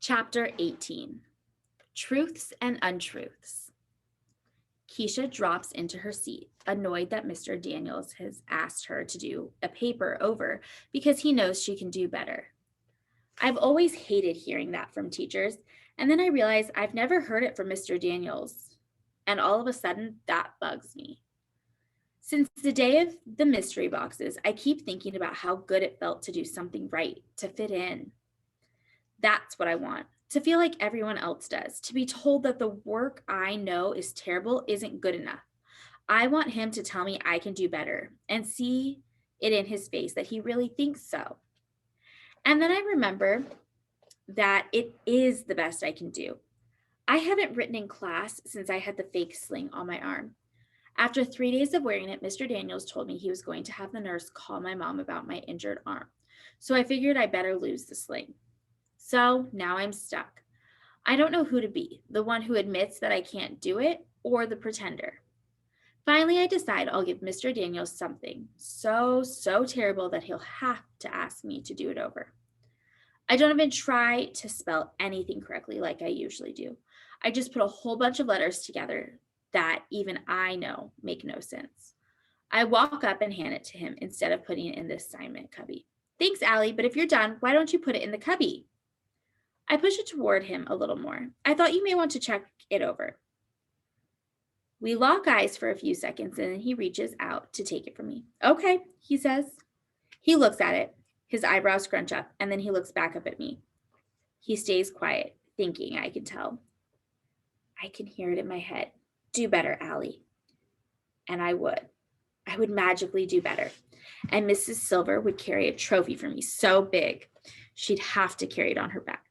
Chapter 18, Truths and Untruths. Keisha drops into her seat, annoyed that Mr. Daniels has asked her to do a paper over because he knows she can do better. I've always hated hearing that from teachers, and then I realize I've never heard it from Mr. Daniels, and all of a sudden that bugs me. Since the day of the mystery boxes, I keep thinking about how good it felt to do something right, to fit in. That's what I want, to feel like everyone else does, to be told that the work I know is terrible isn't good enough. I want him to tell me I can do better and see it in his face that he really thinks so. And then I remember that it is the best I can do. I haven't written in class since I had the fake sling on my arm. After 3 days of wearing it, Mr. Daniels told me he was going to have the nurse call my mom about my injured arm. So I figured I better lose the sling. So now I'm stuck. I don't know who to be, the one who admits that I can't do it or the pretender. Finally, I decide I'll give Mr. Daniels something so terrible that he'll have to ask me to do it over. I don't even try to spell anything correctly like I usually do. I just put a whole bunch of letters together that even I know make no sense. I walk up and hand it to him instead of putting it in the assignment cubby. Thanks, Allie, but if you're done, why don't you put it in the cubby? I push it toward him a little more. I thought you may want to check it over. We lock eyes for a few seconds and then he reaches out to take it from me. Okay, he says. He looks at it. His eyebrows scrunch up and then he looks back up at me. He stays quiet, thinking, I can tell. I can hear it in my head. Do better, Allie. And I would. I would magically do better. And Mrs. Silver would carry a trophy for me so big, she'd have to carry it on her back.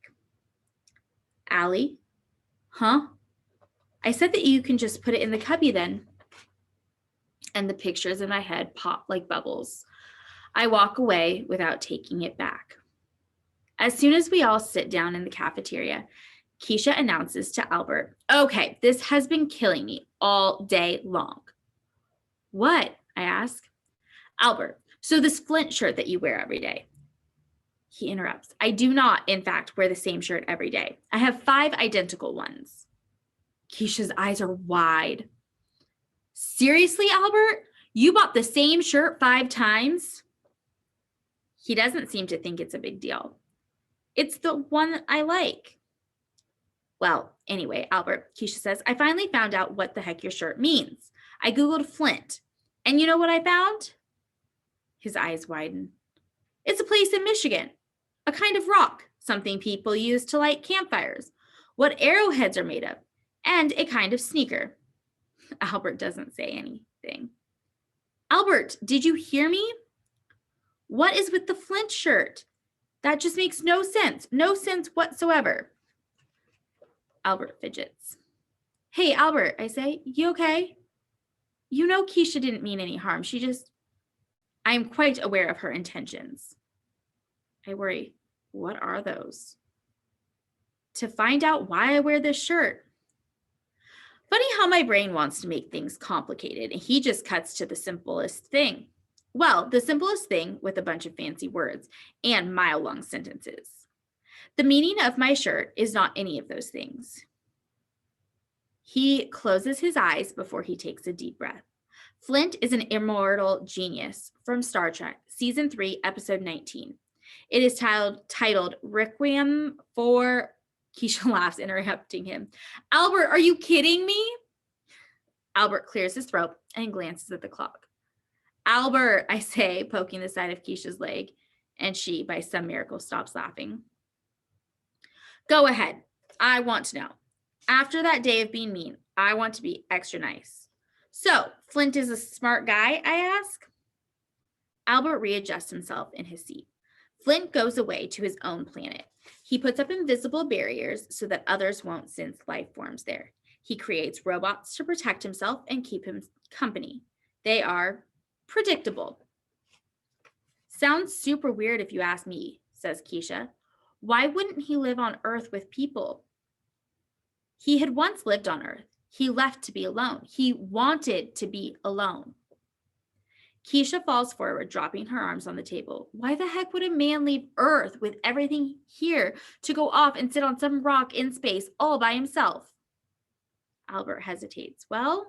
Allie? Huh? I said that you can just put it in the cubby then. And the pictures in my head pop like bubbles. I walk away without taking it back. As soon as we all sit down in the cafeteria, Keisha announces to Albert, okay, this has been killing me all day long. What? I ask. Albert, so this Flint shirt that you wear every day. He interrupts. I do not, in fact, wear the same shirt every day. I have 5 identical ones. Keisha's eyes are wide. Seriously, Albert? You bought the same shirt 5 times? He doesn't seem to think it's a big deal. It's the one I like. Well, anyway, Albert, Keisha says, I finally found out what the heck your shirt means. I Googled Flint. And you know what I found? His eyes widen. It's a place in Michigan. A kind of rock, something people use to light campfires, what arrowheads are made of, and a kind of sneaker. Albert doesn't say anything. Albert, did you hear me? What is with the Flint shirt? That just makes no sense. No sense whatsoever. Albert fidgets. Hey, Albert, I say, you okay? You know Keisha didn't mean any harm. I am quite aware of her intentions. I worry. What are those? To find out why I wear this shirt. Funny how my brain wants to make things complicated, and he just cuts to the simplest thing. Well, the simplest thing with a bunch of fancy words and mile-long sentences. The meaning of my shirt is not any of those things. He closes his eyes before he takes a deep breath. Flint is an immortal genius from Star Trek, Season 3, Episode 19. It is titled Requiem for... Keisha laughs, interrupting him. Albert, are you kidding me? Albert clears his throat and glances at the clock. Albert, I say, poking the side of Keisha's leg, and she, by some miracle, stops laughing. Go ahead. I want to know. After that day of being mean, I want to be extra nice. So, Flint is a smart guy, I ask? Albert readjusts himself in his seat. Flint goes away to his own planet. He puts up invisible barriers so that others won't sense life forms there. He creates robots to protect himself and keep him company. They are predictable. Sounds super weird if you ask me, says Keisha. Why wouldn't he live on Earth with people? He had once lived on Earth. He left to be alone. He wanted to be alone. Keisha falls forward, dropping her arms on the table. Why the heck would a man leave Earth with everything here to go off and sit on some rock in space all by himself? Albert hesitates. Well,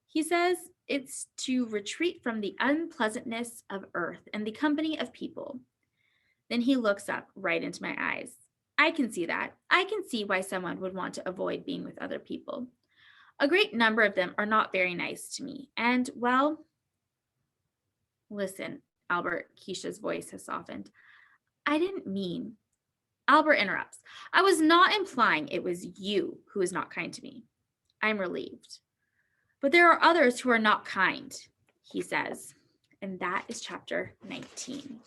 he says, it's to retreat from the unpleasantness of Earth and the company of people. Then he looks up right into my eyes. I can see that. I can see why someone would want to avoid being with other people. A great number of them are not very nice to me. And, well, listen, Albert, Keisha's voice has softened. I didn't mean. Albert interrupts. I was not implying it was you who is not kind to me. I'm relieved. But there are others who are not kind, he says. And that is chapter 19.